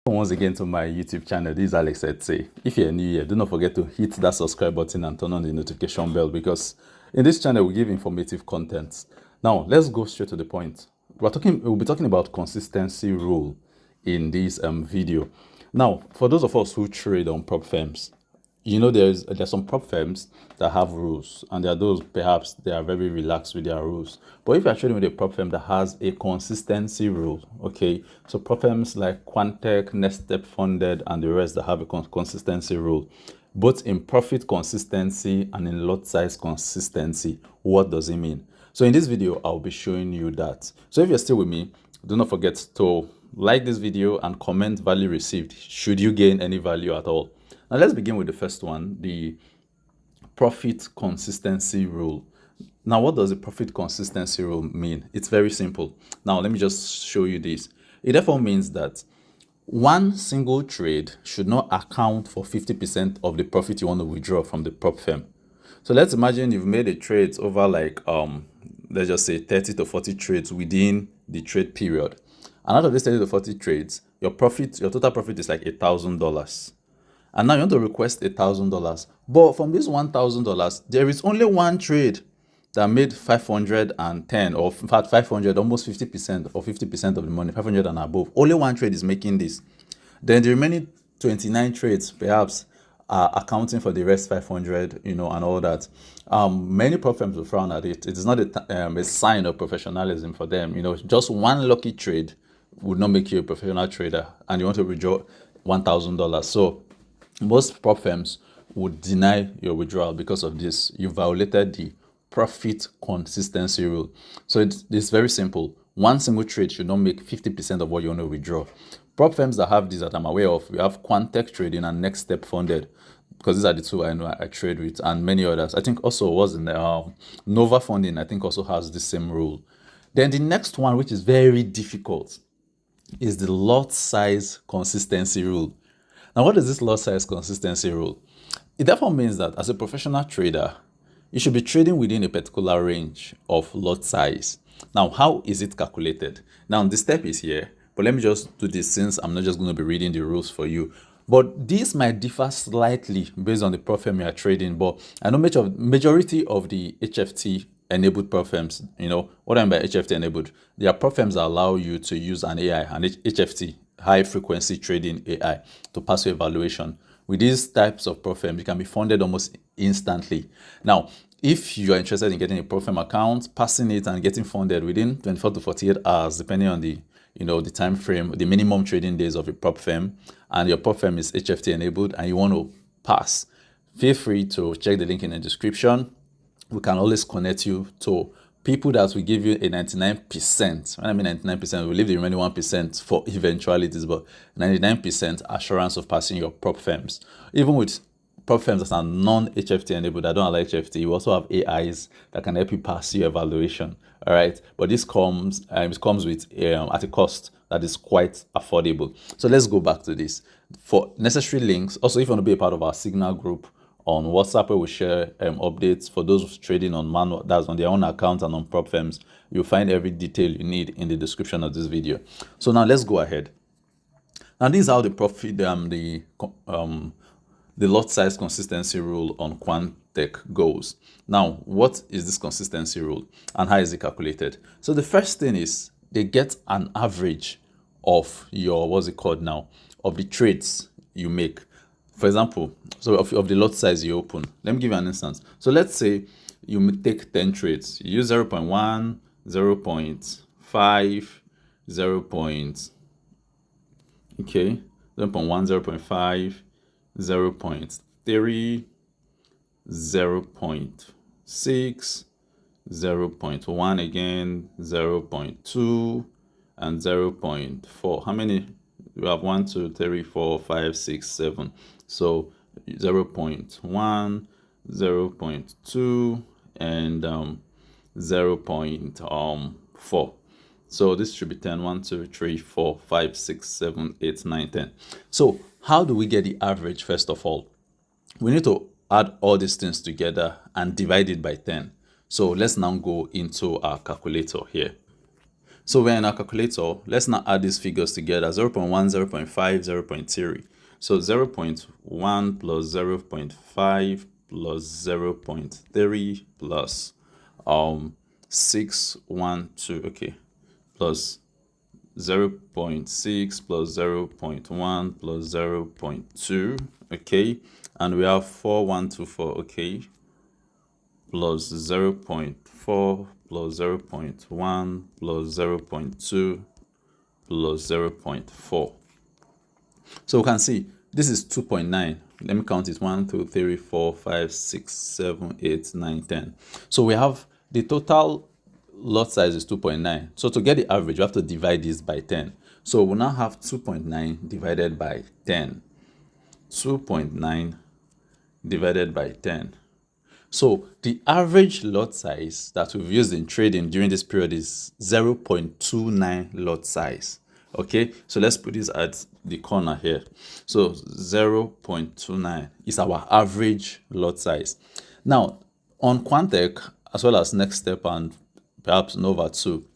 Once again to my YouTube channel. This is Alex Etsy. If you're new here, do not forget to hit that subscribe button and turn on the notification bell, because in this channel we give informative content. Now let's go straight to the point. We'll be talking about consistency rule in this video. Now, for those of us who trade on prop firms, you know there's some prop firms that have rules, and there are those perhaps they are very relaxed with their rules. But if you're trading with a prop firm that has a consistency rule, okay, so prop firms like Quantech, Next Step Funded, and the rest that have a consistency rule, both in profit consistency and in lot size consistency, what does it mean? So in this video I'll be showing you that. So if you're still with me, do not forget to like this video and comment value received should you gain any value at all. Now let's begin with the first one, the profit consistency rule. Now, what does the profit consistency rule mean? It's very simple. Now, let me just show you this. It therefore means that one single trade should not account for 50% of the profit you want to withdraw from the prop firm. So let's imagine you've made a trade over like, let's just say 30 to 40 trades within the trade period. And out of these 30 to 40 trades, your total profit is like $1,000. And now you want to request $1,000. But from this $1,000, there is only one trade that made 510, or in fact 500, almost 50% or 50% of the money, 500 and above. Only one trade is making this. Then the remaining 29 trades perhaps are accounting for the rest 500, and all that. Many prop firms will frown at it. It is not a sign of professionalism for them. Just one lucky trade would not make you a professional trader, and you want to withdraw $1,000. So most prop firms would deny your withdrawal because of this. You violated the profit consistency rule. So it's very simple. One single trade should not make 50% of what you want to withdraw. Prop firms that have this that I'm aware of, we have Quantech Trading and Next Step Funded, because these are the two I know I trade with, and many others. I think also was in Nova Funding, I think also has the same rule. Then the next one, which is very difficult, is the lot size consistency rule. Now, what is this lot size consistency rule? It therefore means that as a professional trader, you should be trading within a particular range of lot size. Now, how is it calculated? Now, the step is here, but let me just do this since I'm not just going to be reading the rules for you. But this might differ slightly based on the prop firm you are trading. But I know majority of the HFT enabled prop firms, what I mean by HFT enabled, there are prop firms that allow you to use an AI, an HFT, high frequency trading AI, to pass your evaluation. With these types of prop firms, you can be funded almost instantly. Now, if you are interested in getting a prop firm account, passing it and getting funded within 24 to 48 hours, depending on the the time frame, the minimum trading days of a prop firm, and your prop firm is HFT enabled and you want to pass, feel free to check the link in the description. We can always connect you to people that will give you a 99%. When I mean 99%, we'll leave the remaining 1% for eventualities, but 99% assurance of passing your prop firms. Even with prop firms that are non-HFT enabled, that don't allow HFT, you also have AIs that can help you pass your evaluation. All right, but this comes with at a cost that is quite affordable. So let's go back to this. For necessary links, also if you want to be a part of our Signal group on WhatsApp, where we share updates for those trading on manual, that's on their own account, and on prop firms, you'll find every detail you need in the description of this video. So now let's go ahead. Now this is how the profit, the lot size consistency rule on Quantech goes. Now, what is this consistency rule and how is it calculated? So the first thing is they get an average of your, what's it called now, of the trades you make. For example, so of the lot size you open. Let me give you an instance. So let's say you take 10 trades. You use 0.1, 0.5, 0.1, 0.5, 0.3, 0.6, 0.1 again, 0.2, and 0.4. How many? We have 1, 2, 3, 4, 5, 6, 7. So 0.1, 0.2, and 0.4. So this should be 10. 1, 2, 3, 4, 5, 6, 7, 8, 9, 10. So how do we get the average? First of all, we need to add all these things together and divide it by 10. So let's now go into our calculator here. So we're in our calculator. Let's now add these figures together. 0.1, 0.5, 0.3. So 0.1 plus 0.5 plus 0.3 plus 612, okay, plus 0.6 plus 0.1 plus 0.2, okay, and we have 4124, okay, plus 0.4 plus 0.1 plus 0.2 plus 0.4. So we can see this is 2.9. Let me count it: 1, 2, 3, 4, 5, 6, 7, 8, 9, 10. So we have the total lot size is 2.9. So to get the average, we have to divide this by 10. So we now have 2.9 divided by 10. 2.9 divided by 10. So the average lot size that we've used in trading during this period is 0.29 lot size. Okay, so let's put this at the corner here. So 0.29 is our average lot size. Now, on Quantech, as well as Next Step and perhaps Nova too,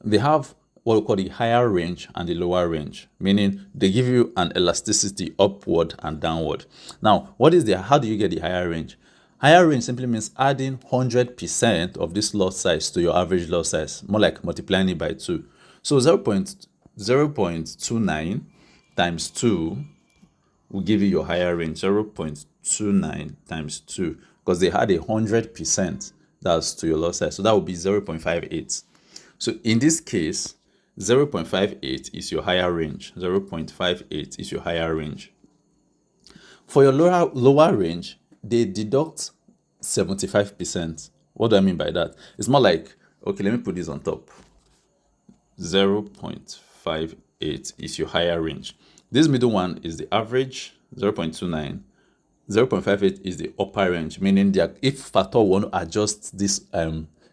they have what we call the higher range and the lower range, meaning they give you an elasticity upward and downward. Now, how do you get the higher range? Higher range simply means adding 100% of this lot size to your average lot size, more like multiplying it by 2. So 0.29 times 2 will give you your higher range, 0.29 times 2, because they had 100% that's to your lot size. So that would be 0.58. So in this case, 0.58 is your higher range. 0.58 is your higher range. For your lower range, they deduct 75%. What do I mean by that? It's more like, okay, let me put this on top. 0.58 is your higher range. This middle one is the average, 0.29. 0.58 is the upper range, meaning that if at all want to adjust this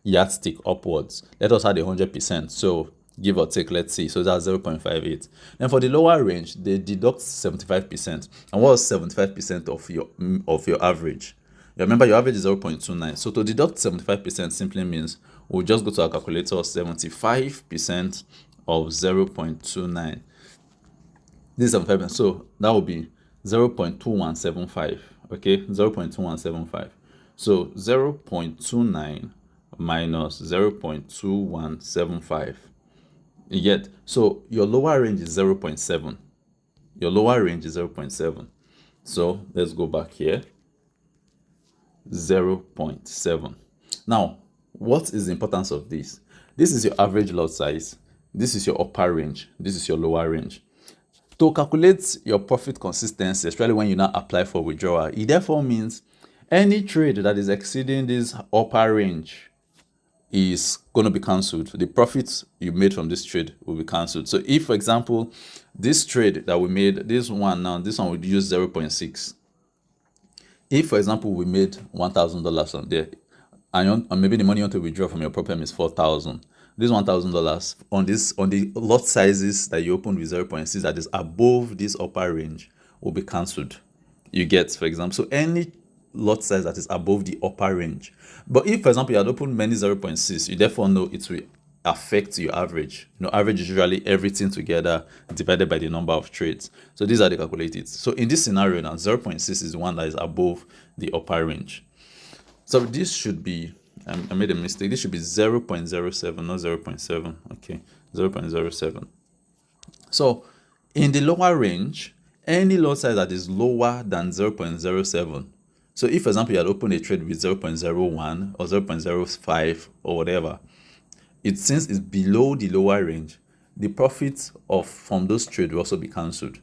yardstick upwards, let us add 100%. So give or take, let's see. So that's 0.58. Then for the lower range, they deduct 75%. And what is 75% of your average? You remember your average is 0.29. So to deduct 75% simply means we'll just go to our calculator. 75% of 0.29. This is 75%. So that will be 0.2175. Okay, 0.2175. So 0.29 minus 0.2175. You get? So your lower range is 0.7. Your lower range is 0.7. So let's go back here. 0.7. Now, what is the importance of this? This is your average lot size. This is your upper range. This is your lower range. To calculate your profit consistency, especially when you now apply for withdrawal, it therefore means any trade that is exceeding this upper range is going to be cancelled. The profits you made from this trade will be cancelled. So if, for example, this trade that we made, this one would use 0.6. If, for example, we made $1,000 on there, and maybe the money you want to withdraw from your problem is $4,000. This $1,000 on the lot sizes that you opened with 0.6 that is above this upper range will be cancelled. You get, for example, so any lot size that is above the upper range. But if, for example, you had opened many 0.6, you therefore know it will affect your average. Average is usually everything together divided by the number of trades. So these are the calculated. So in this scenario now, 0.6 is the one that is above the upper range. So this should be, I made a mistake. This should be 0.07, not 0.7. Okay, 0.07. So in the lower range, any lot size that is lower than 0.07. So if, for example, you had opened a trade with 0.01 or 0.05 or whatever, since it's below the lower range, the profits from those trades will also be cancelled.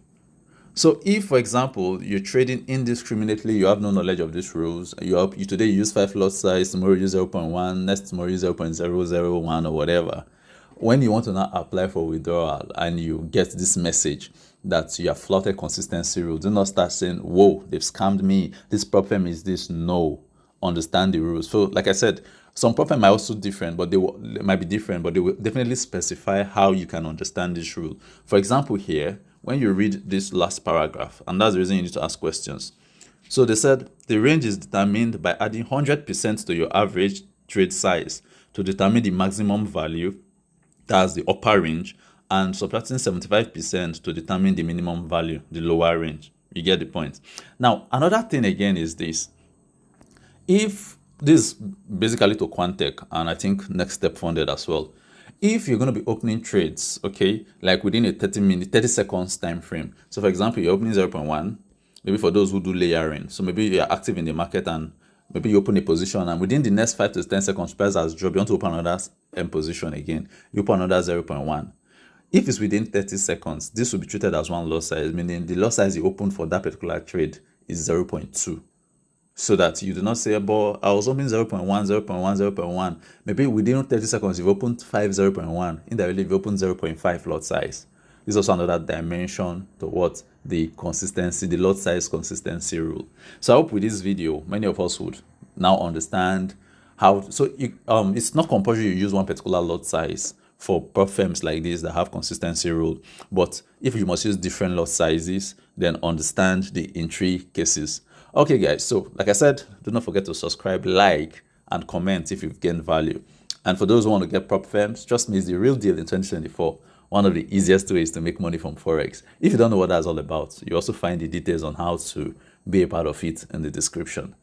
So if, for example, you're trading indiscriminately, you have no knowledge of these rules, today you use 5 lot size, tomorrow you use 0.1, next tomorrow you use 0.001 or whatever. When you want to now apply for withdrawal and you get this message that you have flouted consistency rules, do not start saying, whoa, they've scammed me, this problem is this. No, understand the rules. So like I said, some problem might also different, but they might be different, but they will definitely specify how you can understand this rule. For example, here, when you read this last paragraph, and that's the reason you need to ask questions. So they said the range is determined by adding 100% to your average trade size to determine the maximum value that's the upper range, and subtracting 75% to determine the minimum value, the lower range. You get the point. Now, another thing again is this. If this basically to Quantech, and I think Next Step Funded as well, if you're going to be opening trades, okay, like within a 30 seconds time frame. So for example, you're opening 0.1, maybe for those who do layering. So maybe you're active in the market and maybe you open a position, and within the next 5 to 10 seconds, price has dropped. You want to open another position again. You open another 0.1. If it's within 30 seconds, this will be treated as one lot size, meaning the lot size you opened for that particular trade is 0.2. So that you do not say, but I was opening 0.1, 0.1, 0.1. Maybe within 30 seconds, you've opened 5, 0.1. Indirectly, you've opened 0.5 lot size. This is also another dimension to what the consistency, the lot size consistency rule. So I hope with this video, many of us would now understand how. So it's not compulsory you use one particular lot size for prop firms like this that have consistency rule. But if you must use different lot sizes, then understand the entry cases. Okay, guys, so like I said, do not forget to subscribe, like, and comment if you've gained value. And for those who want to get prop firms, trust me, it's the real deal in 2024. One of the easiest ways to make money from Forex. If you don't know what that's all about, you also find the details on how to be a part of it in the description.